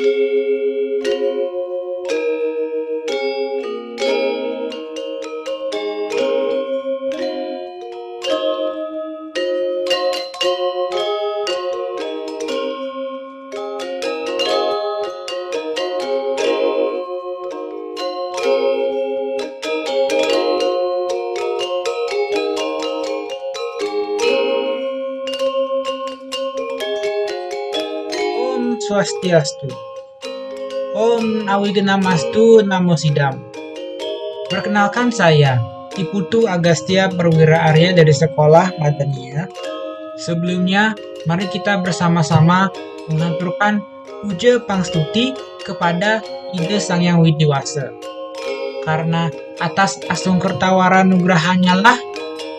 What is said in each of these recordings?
Om Swastiastu. Om Awigedamastu Namo Sidam. Perkenalkan saya, Iputu Agastya Perwira Arya dari Sekolah Madaniyah. Sebelumnya, mari kita bersama-sama mengaturkan puja pangstuti kepada Ida Sang Hyang Widiwasa. Karena atas asungkertawara nugrahanya lah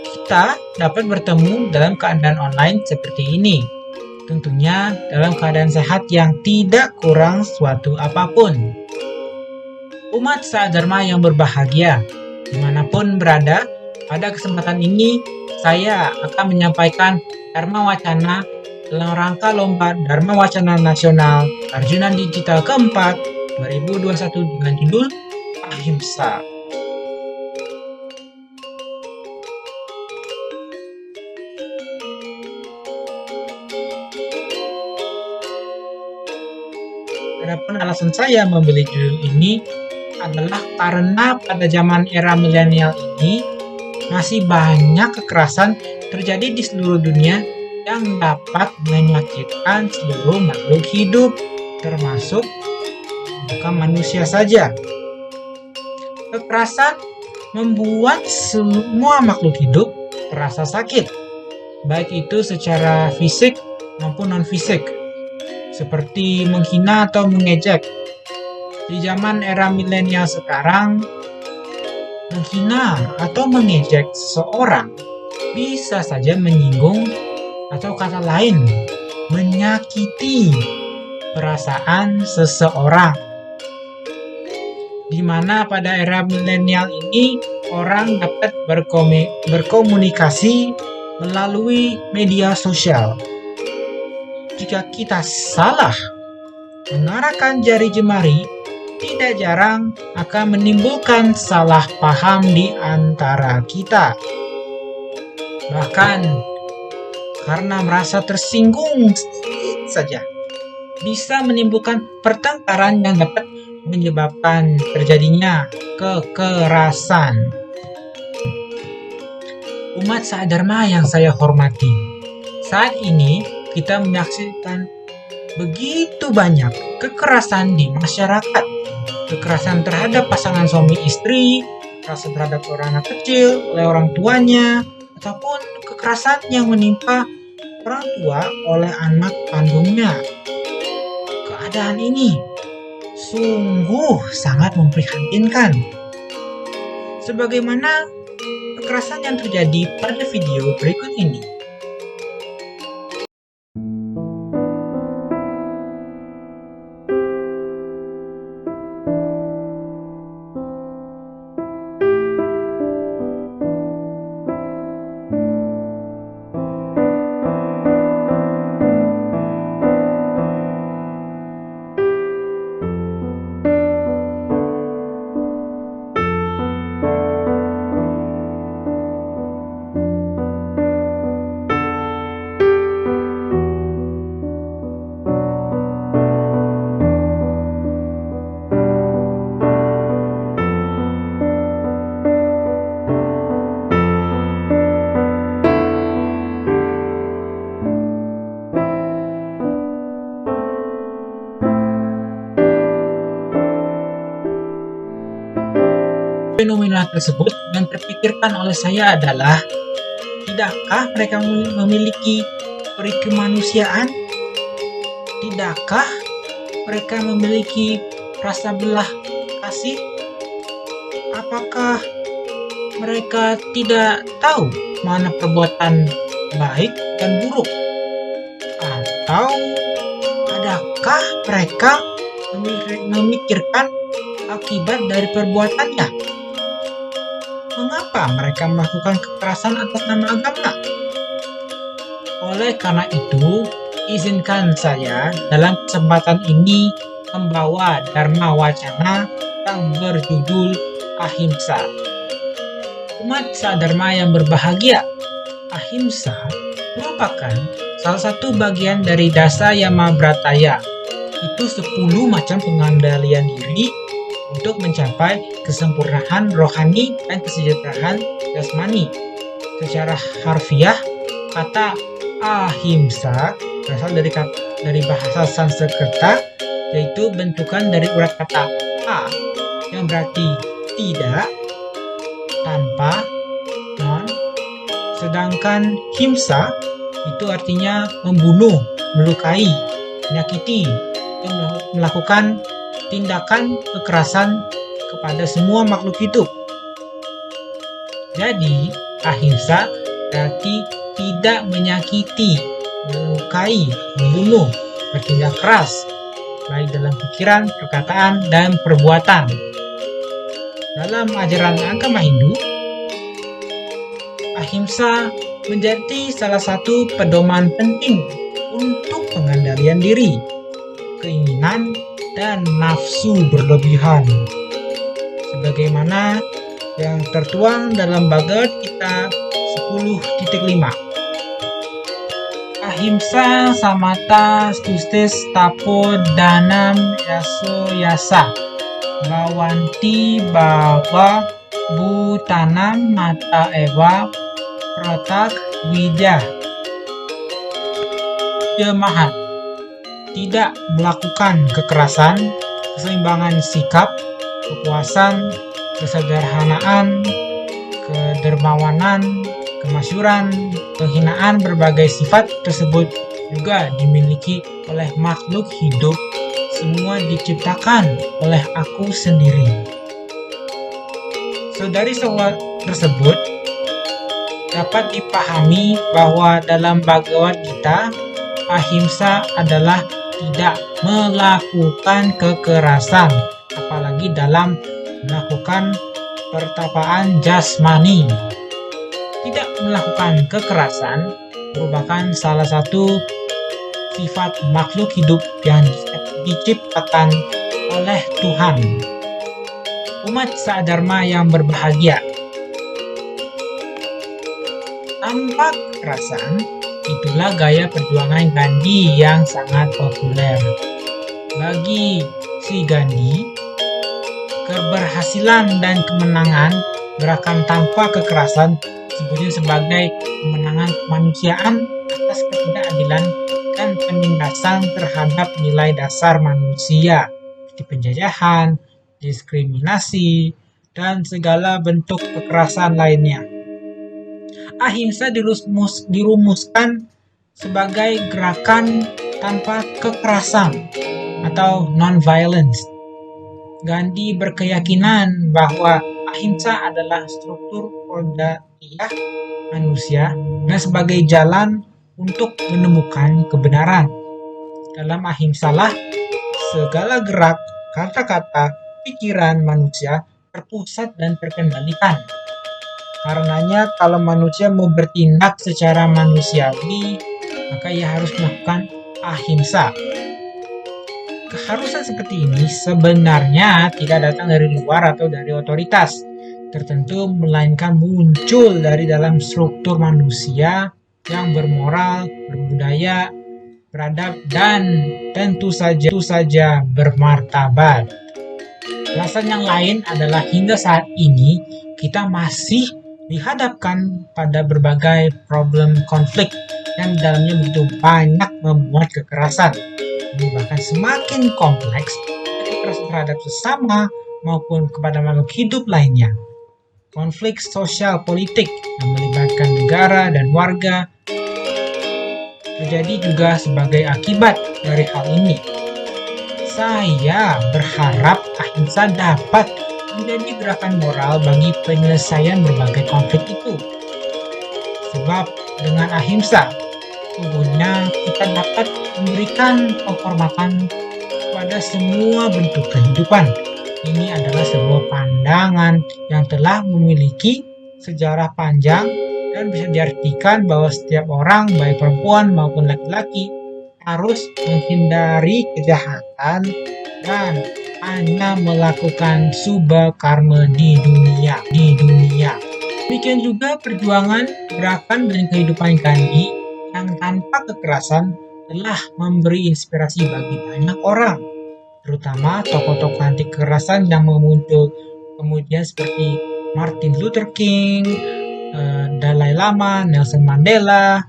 kita dapat bertemu dalam keadaan online seperti ini. Tentunya dalam keadaan sehat yang tidak kurang suatu apapun. Umat Sadharma yang berbahagia, dimanapun berada, pada kesempatan ini saya akan menyampaikan Dharma Wacana dalam rangka Lomba Dharma Wacana Nasional Arjuna Digital keempat 2021 dengan judul Ahimsa. Adapun alasan saya memilih judul ini adalah karena pada zaman era milenial ini masih banyak kekerasan terjadi di seluruh dunia yang dapat menyakitkan seluruh makhluk hidup, termasuk bukan manusia saja. Kekerasan membuat semua makhluk hidup terasa sakit, baik itu secara fisik maupun non-fisik, seperti menghina atau mengejek. Di zaman era milenial sekarang, menghina atau mengejek seseorang bisa saja menyinggung atau kata lain menyakiti perasaan seseorang. Di mana pada era milenial ini orang dapat berkomunikasi melalui media sosial. Jika kita salah mengarahkan jari jemari, tidak jarang akan menimbulkan salah paham di antara kita. Bahkan karena merasa tersinggung saja, bisa menimbulkan pertengkaran yang dapat menyebabkan terjadinya kekerasan. Umat Sadharma yang saya hormati, saat ini kita menyaksikan begitu banyak kekerasan di masyarakat. Kekerasan terhadap pasangan suami istri, kekerasan terhadap orang anak kecil oleh orang tuanya, ataupun kekerasan yang menimpa orang tua oleh anak kandungnya. Keadaan ini sungguh sangat memprihatinkan. Sebagaimana kekerasan yang terjadi pada video berikut ini. Fenomena tersebut yang terpikirkan oleh saya adalah, tidakkah mereka memiliki peri kemanusiaan? Tidakkah mereka memiliki rasa belah kasih? Apakah mereka tidak tahu mana perbuatan baik dan buruk? Atau adakah mereka memikirkan akibat dari perbuatannya? Mengapa mereka melakukan kekerasan atas nama agama? Oleh karena itu, izinkan saya dalam kesempatan ini membawa Dharma Wacana yang berjudul Ahimsa. Umat Sadharma yang berbahagia, Ahimsa merupakan salah satu bagian dari Dasa Yama Brataya. Itu 10 macam pengendalian diri untuk mencapai kesempurnaan rohani dan kesejahteraan jasmani. Secara harfiah, kata ahimsa berasal dari bahasa Sanskerta, yaitu bentukan dari urat kata a yang berarti tidak, tanpa, non, sedangkan himsa itu artinya membunuh, melukai, menyakiti, atau melakukan tindakan kekerasan kepada semua makhluk hidup. Jadi, ahimsa berarti tidak menyakiti, melukai, membunuh, bertindak keras, baik dalam pikiran, perkataan, dan perbuatan. Dalam ajaran agama Hindu, ahimsa menjadi salah satu pedoman penting untuk pengendalian diri, keinginan, dan nafsu berlebihan. Sebagaimana yang tertuang dalam Bhagavad Gita 10.5. Ahimsa samata stustes tapo danam yaso yasa bawanti bhava bhutanam mata eva pratak widya. Jemaat, tidak melakukan kekerasan, keseimbangan sikap, kepuasan, kesederhanaan, kedermawanan, kemasyuran, kehinaan berbagai sifat tersebut juga dimiliki oleh makhluk hidup. Semua diciptakan oleh aku sendiri. Dari soal tersebut dapat dipahami bahwa dalam Bhagavad Gita, ahimsa adalah tidak melakukan kekerasan, apalagi dalam melakukan pertapaan jasmani. Tidak melakukan kekerasan merupakan salah satu sifat makhluk hidup yang diciptakan oleh Tuhan. Umat Sadharma yang berbahagia, tanpa kekerasan, itulah gaya perjuangan Gandhi yang sangat populer. Bagi si Gandhi, keberhasilan dan kemenangan gerakan tanpa kekerasan disebutnya sebagai kemenangan kemanusiaan atas ketidakadilan dan penindasan terhadap nilai dasar manusia, seperti penjajahan, diskriminasi, dan segala bentuk kekerasan lainnya. Ahimsa dirumuskan sebagai gerakan tanpa kekerasan atau non-violence. Gandhi berkeyakinan bahwa ahimsa adalah struktur kodratiyah manusia dan sebagai jalan untuk menemukan kebenaran. Dalam ahimsalah segala gerak, kata-kata, pikiran manusia terpusat dan terkendalikan. Karenanya kalau manusia mau bertindak secara manusiawi, maka ia harus melakukan ahimsa. Keharusan seperti ini sebenarnya tidak datang dari luar atau dari otoritas tertentu, melainkan muncul dari dalam struktur manusia yang bermoral, berbudaya, beradab, dan tentu saja bermartabat. Alasan yang lain adalah hingga saat ini kita masih dihadapkan pada berbagai problem konflik yang dalamnya begitu banyak memuat kekerasan. Ini bahkan semakin kompleks, kekerasan terhadap sesama maupun kepada makhluk hidup lainnya. Konflik sosial politik yang melibatkan negara dan warga terjadi juga sebagai akibat dari hal ini. Saya berharap ahimsa dapat menjadi gerakan moral bagi penyelesaian berbagai konflik itu. Sebab dengan ahimsa, sesungguhnya kita dapat memberikan penghormatan kepada semua bentuk kehidupan. Ini adalah sebuah pandangan yang telah memiliki sejarah panjang dan bisa diartikan bahwa setiap orang, baik perempuan maupun laki-laki, harus menghindari kejahatan dan hanya melakukan subha karma di dunia. Demikian juga perjuangan, gerakan, dan kehidupan Gandhi yang tanpa kekerasan telah memberi inspirasi bagi banyak orang, terutama tokoh-tokoh anti kekerasan yang muncul kemudian seperti Martin Luther King, Dalai Lama, Nelson Mandela,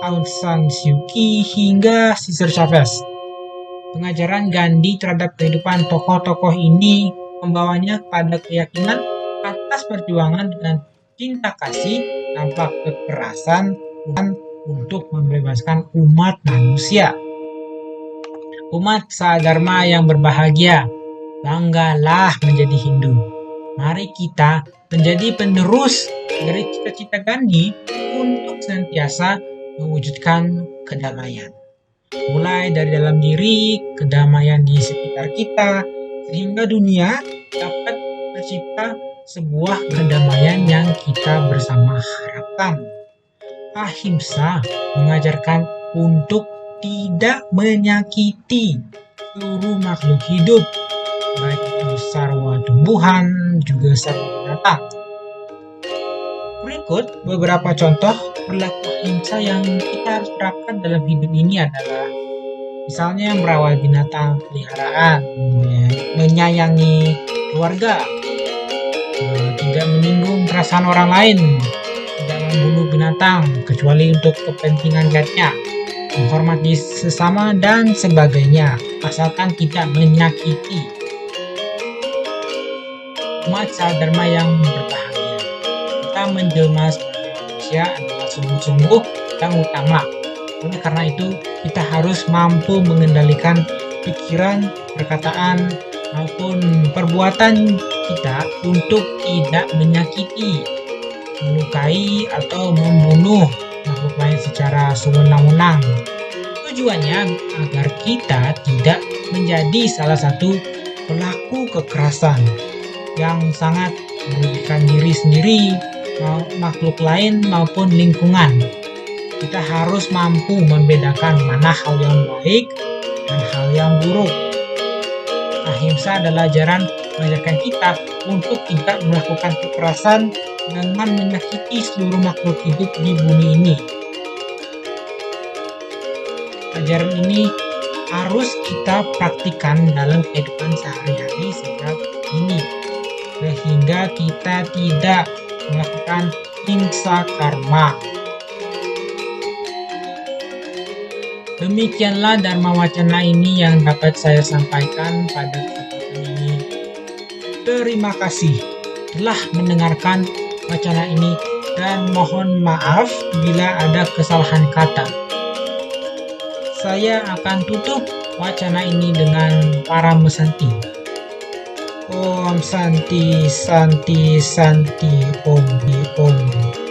Aung San Suu Kyi, hingga Cesar Chavez. Pengajaran Gandhi terhadap kehidupan tokoh-tokoh ini membawanya pada keyakinan atas perjuangan dengan cinta kasih tanpa kekerasan untuk membebaskan umat manusia. Umat Sahadarma yang berbahagia, banggalah menjadi Hindu. Mari kita menjadi penerus dari cita-cita Gandhi untuk senantiasa mewujudkan kedamaian. Mulai dari dalam diri, kedamaian di sekitar kita, sehingga dunia dapat tercipta sebuah kedamaian yang kita bersama harapkan. Ahimsa mengajarkan untuk tidak menyakiti seluruh makhluk hidup, baik itu sarwa tumbuhan juga sarwa binatang. Berikut beberapa contoh perilaku ahimsa yang kita harus terapkan dalam hidup ini adalah misalnya merawat binatang peliharaan, menyayangi keluarga, tidak menyinggung perasaan orang lain, tidak membunuh binatang kecuali untuk kepentingan guide-nya, menghormati sesama dan sebagainya, asalkan tidak menyakiti. Umat Sahadarma yang berbahagia, kita menjelma sebagai manusia adalah sungguh-sungguh yang utama. Oleh karena itu, kita harus mampu mengendalikan pikiran, perkataan, maupun perbuatan kita untuk tidak menyakiti, melukai, atau membunuh makhluk lain secara sewenang-wenang. Tujuannya agar kita tidak menjadi salah satu pelaku kekerasan yang sangat merugikan diri sendiri, makhluk lain maupun lingkungan. Kita harus mampu membedakan mana hal yang baik dan hal yang buruk. Ahimsa adalah ajaran mengajarkan kita untuk tidak melakukan kekerasan dengan menyakiti seluruh makhluk hidup di bumi ini. Ajaran ini harus kita praktikkan dalam kehidupan sehari-hari sejak ini, sehingga kita tidak melakukan himsa karma. Demikianlah Dharma Wacana ini yang dapat saya sampaikan pada kesempatan ini. Terima kasih telah mendengarkan wacana ini dan mohon maaf bila ada kesalahan kata. Saya akan tutup wacana ini dengan Param Santi. Om Santi Santi Santi Om Om.